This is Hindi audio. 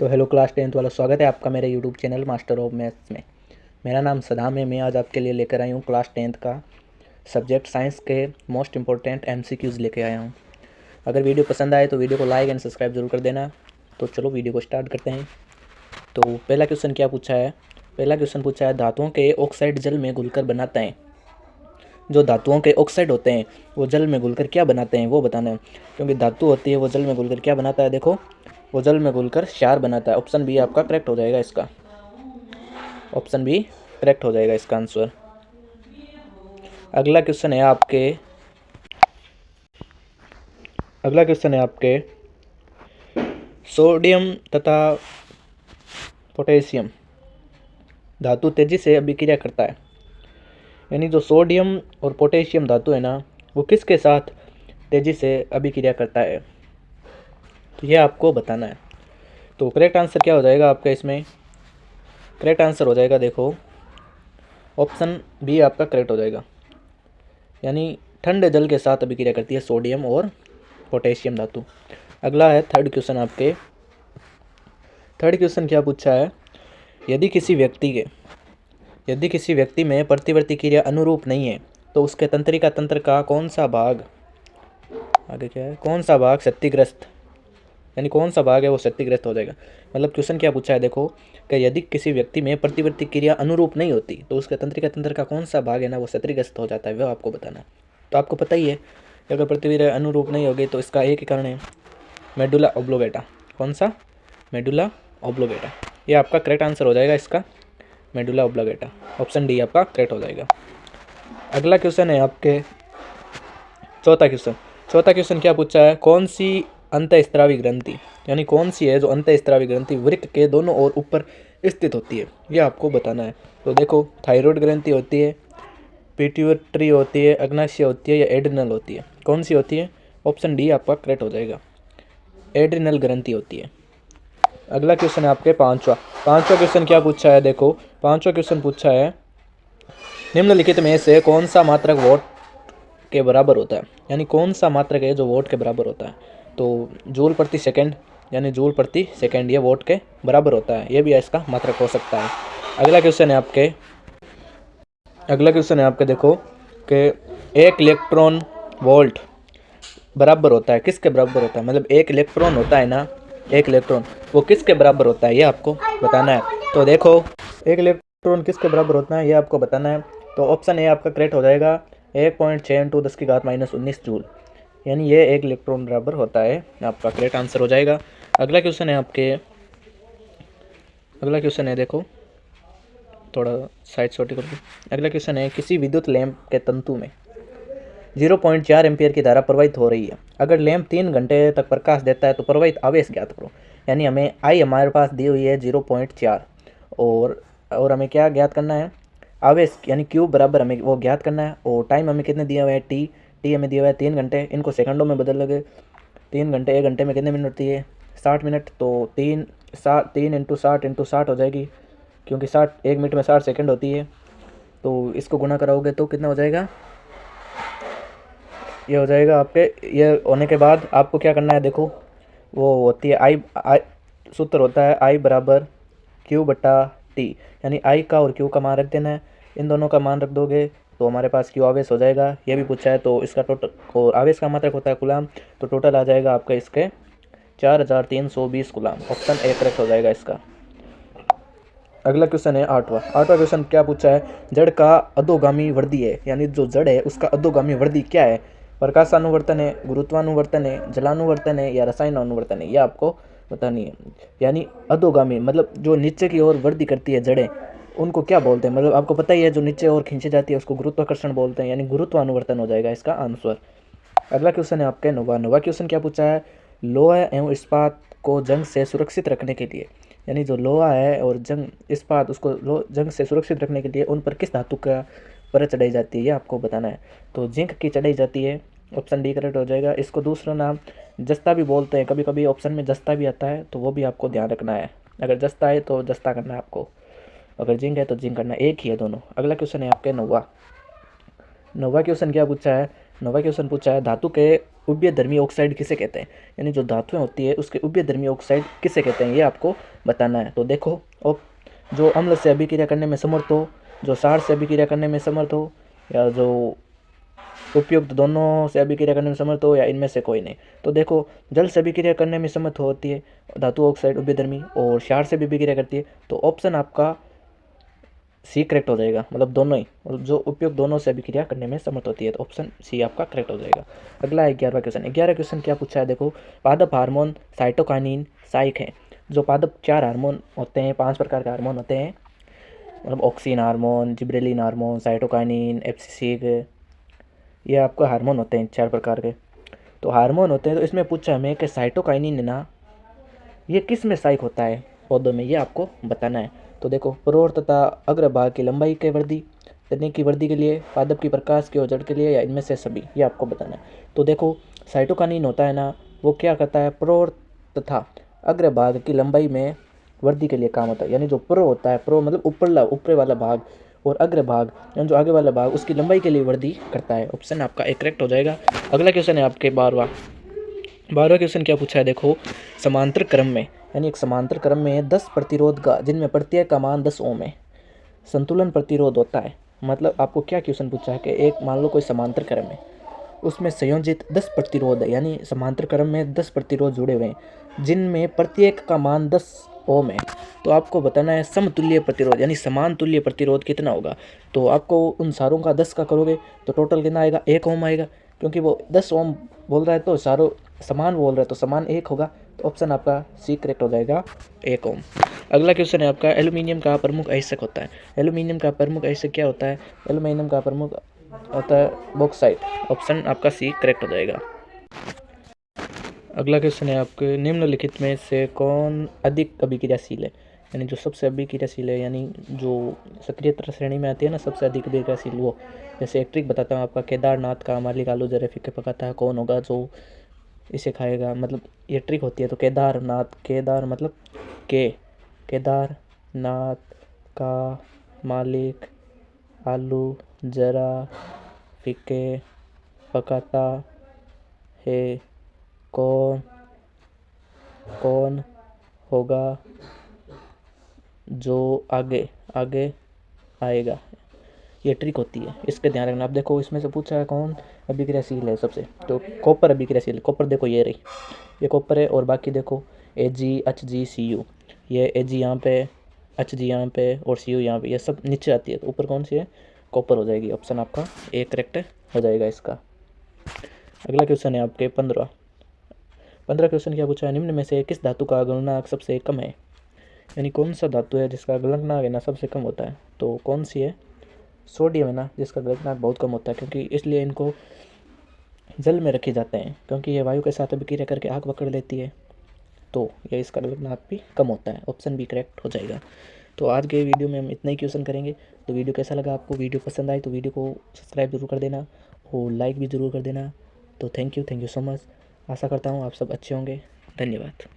तो हेलो क्लास 10th वाला, स्वागत है आपका मेरे YouTube channel master of maths में। मेरा नाम सदाम है। मैं आज आपके लिए लेकर आई हूँ क्लास 10th का सब्जेक्ट साइंस के मोस्ट इंपॉर्टेंट एमसीक्यूज़ लेके आया हूँ। अगर वीडियो पसंद आए तो वीडियो को लाइक एंड सब्सक्राइब जरूर कर देना। तो चलो वीडियो को स्टार्ट करते हैं। तो पहला क्वेश्चन क्या पूछा है? पहला क्वेश्चन पूछा है, धातुओं के ऑक्साइड जल में घुलकर बनाते हैं। जो धातुओं के ऑक्साइड होते हैं वो जल में घुलकर क्या बनाते हैं वो बताना है। क्योंकि धातु होती है वो जल में घुलकर क्या बनाता है, देखो वो जल में घुलकर क्षार बनाता है। ऑप्शन बी आपका करेक्ट हो जाएगा इसका। ऑप्शन बी करेक्ट हो जाएगा इसका आंसर। अगला क्वेश्चन है आपके सोडियम तथा पोटेशियम धातु तेजी से अभिक्रिया करता है। यानी जो सोडियम और पोटेशियम धातु है ना, वो किसके साथ तेजी से अभिक्रिया करता है, तो यह आपको बताना है। तो करेक्ट आंसर क्या हो जाएगा आपका इसमें? करेक्ट आंसर हो जाएगा, देखो ऑप्शन बी आपका करेक्ट हो जाएगा। यानी ठंडे जल के साथ अभिक्रिया करती है सोडियम और पोटेशियम धातु। अगला है थर्ड क्वेश्चन आपके। थर्ड क्वेश्चन क्या पूछा है, यदि किसी व्यक्ति में प्रतिवर्ती क्रिया अनुरूप नहीं है तो उसके तंत्रिका तंत्र का कौन सा भाग, आगे क्या है, कौन सा भाग क्षतिग्रस्त, यानी कौन सा भाग है वो क्षतिग्रस्त हो जाएगा। मतलब क्वेश्चन क्या पूछा है, देखो कि यदि किसी व्यक्ति में प्रतिवर्ती क्रिया अनुरूप नहीं होती तो उसके तंत्रिका तंत्र का कौन सा भाग है ना वो क्षतिग्रस्त हो जाता है, वह आपको बताना है। तो आपको पता ही है कि अगर प्रतिक्रिया अनुरूप नहीं होगी तो इसका एक ही कारण है, मेडुला ऑब्लोगेटा। कौन सा? मेडुला ऑब्लोगेटा। ये आपका करेक्ट आंसर हो जाएगा इसका, मेडुला ऑब्लोगेटा। ऑप्शन डी आपका करेक्ट हो जाएगा। अगला क्वेश्चन है आपके चौथा क्वेश्चन क्या पूछा है, कौन सी अंतःस्रावी ग्रंथि, यानी कौन सी है जो अंतःस्रावी ग्रंथि वृक्क के दोनों ओर ऊपर स्थित होती है, ये आपको बताना है। तो देखो थायराइड ग्रंथि होती है, पिट्यूटरी होती है, अग्नाशय होती है या एड्रिनल होती है, कौन सी होती है? ऑप्शन डी आपका करेक्ट हो जाएगा, एड्रिनल ग्रंथि होती है। अगला क्वेश्चन है आपके पांचवा क्वेश्चन क्या पूछा है, देखो पांचवा क्वेश्चन पूछा है, निम्नलिखित में से कौन सा मात्रक वोट के बराबर होता है, यानी कौन सा मात्रक है जो वोट के बराबर होता है। तो जूल प्रति सेकंड, यानी जूल प्रति सेकंड ये वोट के बराबर होता है, ये भी इसका मात्रक हो सकता है। अगला क्वेश्चन है आपके देखो कि एक इलेक्ट्रॉन वोल्ट बराबर होता है, किसके बराबर होता है, मतलब एक इलेक्ट्रॉन होता है ना, एक इलेक्ट्रॉन वो किसके बराबर होता है ये आपको बताना है। तो देखो एक इलेक्ट्रॉन किसके बराबर होता है ये आपको बताना है। तो ऑप्शन ए आपका करेक्ट हो जाएगा, 1.6 × 10⁻⁻19 जूल, यानी ये एक इलेक्ट्रॉन बराबर होता है, आपका करेक्ट आंसर हो जाएगा। अगला क्वेश्चन है देखो थोड़ा साइड छोटी करके। अगला क्वेश्चन है, किसी विद्युत लैंप के तंतु में 0.4 एम्पियर की धारा प्रवाहित हो रही है। अगर लैंप 3 घंटे तक प्रकाश देता है तो प्रवाहित आवेश ज्ञात करो। यानी हमें आई हमारे पास दी हुई है 0.4 और हमें क्या ज्ञात करना है, आवेश यानी क्यू बराबर हमें वो ज्ञात करना है। और टाइम हमें कितने दिया हुआ है, टी हमें दिया हुआ है 3 घंटे। इनको सेकंडों में बदल लगे, 3 घंटे 1 घंटे में कितने मिनट होती है, 60 मिनट। तो 3 × 60 हो जाएगी, क्योंकि 1 मिनट में 60 सेकंड होती है। तो इसको गुणा कराओगे तो कितना हो जाएगा, ये हो जाएगा आपके। ये होने के बाद आपको क्या करना है, देखो वो होती है आई सूत्र होता है आई बराबर Q/T, यानी आई का और Q का मान रख देना है। इन दोनों का मान रख दोगे तो हमारे पास Q आवेश हो जाएगा। ये भी पूछा है तो इसका टोटल, और आवेश का मात्रक होता है कूलाम, तो टोटल आ जाएगा आपका इसके 4320 कूलाम। ऑप्शन ए करेक्ट हो जाएगा इसका। अगला क्वेश्चन है आठवां क्वेश्चन क्या पूछा है, जड़ का अधोगामी वर्दी है, यानी जो जड़ है उसका अधोगामी वर्दी क्या है, प्रकाशानुवर्तन है, गुरुत्वानुवर्तन है, जलानुवर्तन है या रसायनानुवर्तन है, ये आपको बतानी है। यानी अधोगामी मतलब जो नीचे की ओर वृद्धि करती है जड़ें, उनको क्या बोलते हैं, मतलब आपको पता ही है जो नीचे ओर खींची जाती है उसको गुरुत्वाकर्षण बोलते हैं, यानी गुरुत्वानुवर्तन हो जाएगा इसका आंसर। अगला क्वेश्चन है आपके नौवा क्वेश्चन क्या पूछा है, लोहा एवं इस्पात को जंग से सुरक्षित रखने के लिए, यानी जो लोहा है और इस्पात उसको जंग से सुरक्षित रखने के लिए उन पर किस धातु का परत चढ़ाई जाती है, ये आपको बताना है। तो जिंक की चढ़ाई जाती है, ऑप्शन डी करेक्ट हो जाएगा। इसको दूसरा नाम जस्ता भी बोलते हैं, कभी कभी ऑप्शन में जस्ता भी आता है, तो वो भी आपको ध्यान रखना है। अगर जस्ता है तो जस्ता करना है आपको, अगर जिंक है तो जिंक करना, एक ही है दोनों। अगला क्वेश्चन है आपके नौवा क्वेश्चन क्या पूछा है, 9वां क्वेश्चन पूछा है धातु के उभयधर्मी ऑक्साइड किसे कहते हैं, यानी जो धातुएं होती है उसके उभयधर्मी ऑक्साइड किसे कहते हैं ये आपको बताना है। तो देखो, जो अम्ल से अभिक्रिया करने में समर्थ हो, जो क्षार से अभिक्रिया करने में समर्थ हो, या जो उपयुक्त दोनों से अभिक्रिया करने में समर्थ हो, या इनमें से कोई नहीं। तो देखो, जल से अभिक्रिया करने में समर्थ होती है धातु ऑक्साइड उभयधर्मी, और क्षार से भी अभिक्रिया करती है, तो ऑप्शन आपका सी करेक्ट हो जाएगा। मतलब दोनों ही, मतलब जो उपयुक्त दोनों से अभिक्रिया करने में समर्थ होती है, तो ऑप्शन सी आपका करेक्ट हो जाएगा। अगला 11वां क्वेश्चन। 11वां क्वेश्चन क्या पूछा है, देखो, पादप हार्मोन साइटोकाइनिन सहायक है। जो पादप 4 हार्मोन होते हैं, 5 प्रकार के हार्मोन होते हैं, मतलब oxygen hormone, gibberellin hormone, cytokinin, abscisic, ये आपको हार्मोन होते हैं 4 प्रकार के। तो हार्मोन होते हैं, तो इसमें पूछा हमें कि साइटोकाइनिन ना ये किस में सहायक होता है पौधों में, ये आपको बताना है। तो देखो, प्रोर तथा अग्रभाग की लंबाई के वृद्धि, तने की वृद्धि के लिए, पादप की प्रकाश की और जड़ के लिए, या इनमें से सभी, ये आपको बताना है। तो देखो, साइटोकाइनिन होता है ना, वो क्या करता है, प्रोर तथा अग्रभाग की लंबाई में वृद्धि के लिए काम होता है। यानी जो प्रो होता है, प्रो मतलब ऊपर वाला भाग, और अग्रभाग यानी जो आगे वाला भाग, उसकी लंबाई के लिए वृद्धि करता है। ऑप्शन आपका एक करेक्ट हो जाएगा। अगला क्वेश्चन है आपके 12वां क्वेश्चन क्या पूछा है, देखो, समांतर क्रम में, यानी एक समांतर क्रम में 10 प्रतिरोध का, जिनमें प्रत्येक का मान 10 ओम है, संतुलन प्रतिरोध होता है। मतलब आपको क्या क्वेश्चन पूछा है कि एक मान लो कोई समांतर क्रम है, उसमें संयोजित 10 प्रतिरोध है, यानी समांतर क्रम में 10 प्रतिरोध जुड़े हुए हैं, जिनमें प्रत्येक का मान 10 ओम है। तो आपको बताना है समतुल्य प्रतिरोध, यानी समान तुल्य प्रतिरोध कितना होगा। तो आपको उन सारों का 10 का करोगे तो टोटल कितना आएगा, 1 ओम आएगा, क्योंकि वो 10 ओम बोल रहा है तो सारों समान बोल रहा है, तो समान 1 होगा। तो ऑप्शन आपका सी करेक्ट हो जाएगा, 1 ओम। अगला क्वेश्चन है आपका, एल्यूमिनियम का प्रमुख अयस्क होता है। एल्यूमिनियम का प्रमुख अयस्क क्या होता है, एल्यूमिनियम का प्रमुख होता है बॉक्साइट। ऑप्शन आपका सी करेक्ट हो जाएगा। अगला क्वेश्चन है आपके, निम्नलिखित में से कौन अधिक अभिक्रियाशील है, यानी जो सबसे अभिक्रियाशील है, यानी जो सक्रिय श्रेणी में आती है ना, सबसे अधिक अभिक्रियाशील वो। जैसे एक ट्रिक बताता हूँ आपका, केदारनाथ का मालिक आलू जरा फीके पकाता है, कौन होगा जो इसे खाएगा। मतलब ये ट्रिक होती है। तो केदारनाथ, केदार मतलब केदारनाथ का मालिक आलू जरा फीके पकाता है, कौन होगा जो आगे आएगा। ये ट्रिक होती है, इसके ध्यान रखना। आप देखो, इसमें से पूछा है कौन अभिक्रियाशील है सबसे, तो कॉपर अभिक्रियाशील है। कॉपर देखो ये रही, ये कॉपर है, और बाकी देखो AgHgCu, ये Ag यहाँ पे, Hg यहाँ पे, और Cu यहाँ पे, ये सब नीचे आती है। तो ऊपर कौन सी है, कॉपर हो जाएगी। ऑप्शन आपका ए करेक्ट हो जाएगा इसका। अगला क्वेश्चन है आपके 15 क्वेश्चन क्या पूछा है, निम्न में से किस धातु का गलनांक सबसे कम है, यानी कौन सा धातु है जिसका गलनांक है ना सबसे कम होता है। तो कौन सी है, सोडियम है ना, जिसका गलनांक बहुत कम होता है, क्योंकि इसलिए इनको जल में रखे जाते हैं, क्योंकि ये वायु के साथ अभिक्रिया करके आग पकड़ लेती है, तो ये इसका गलनांक भी कम होता है। ऑप्शन बी करेक्ट हो जाएगा। तो आज के वीडियो में हम इतना ही क्वेश्चन करेंगे। तो वीडियो कैसा लगा आपको, वीडियो पसंद आई तो वीडियो को सब्सक्राइब जरूर कर देना, और लाइक भी ज़रूर कर देना। तो थैंक यू सो मच। आशा करता हूँ आप सब अच्छे होंगे। धन्यवाद।